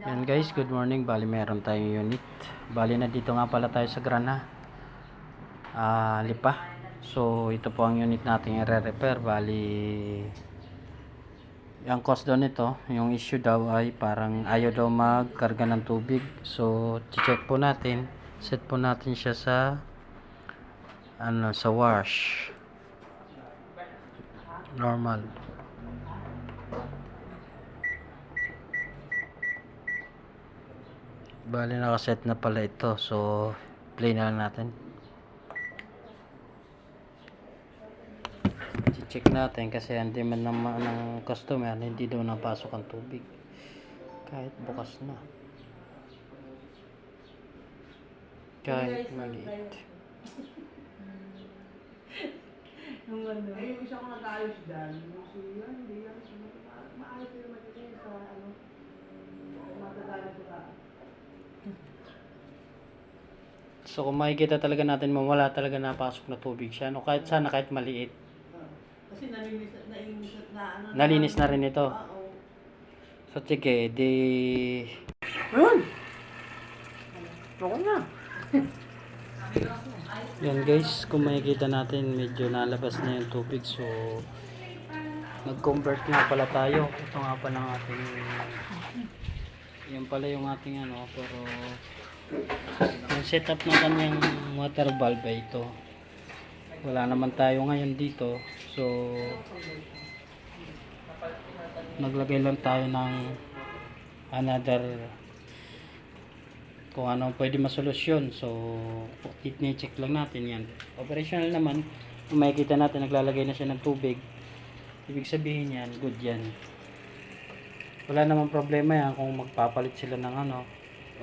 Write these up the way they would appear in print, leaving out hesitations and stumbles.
Yan guys, good morning. Bali meron tayong unit. Bali na dito nga pala tayo sa Grana, Lipa. So ito po ang unit natin i-repair. Bali ang cost daw nito, yung issue daw ay parang ayaw daw magkarga ng tubig. So check po natin, set po natin siya sa sa wash normal. Bali nakaset na pala ito, so play na lang natin. Check natin kasi hindi man naman ng customer, hindi daw napasok ang tubig kahit bukas na, kahit maliit. Yung ano, yung isa ko nag-ayos dyan, hindi yan, maayos yung magiging sa ano, matagalan ko na. So kung makikita talaga natin, wala talaga napasok na tubig siya, no? Kahit sana, kahit maliit. Kasi Nalinis na rin ito. Oo. So sige, di Ayun! Okay na. yan guys, kung makikita natin, medyo nalabas na yung tubig. So nag-convert nga pala tayo. Ito nga pala ang ating, yan pala yung ating ano, pero yung setup ng kanyang water valve ay ito. Wala naman tayo ngayon dito, so naglagay lang tayo ng another kung ano pwede masolusyon. So i-check lang natin yan. Operational naman, kung makikita natin naglalagay na siya ng tubig, ibig sabihin yan, good yan. Wala namang problema yan kung magpapalit sila ng ano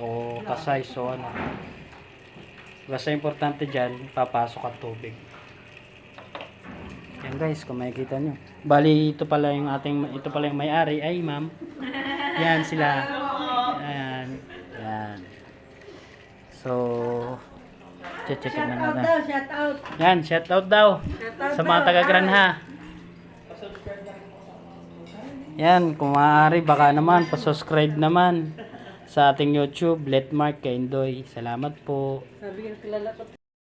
o kasay, so ano, basta importante dyan, papasok ang tubig. Yan guys, kung makikita nyo, bali ito pala yung may-ari ay ma'am. Yan sila. Yan. Yan. So check na natin. Shout out. Yan, shout out daw sa mga taga-Granha. Yan, kung maaari baka naman pa-subscribe naman sa ating YouTube, Letmark Kaindoy. Salamat po. Sabi nga kilala ko.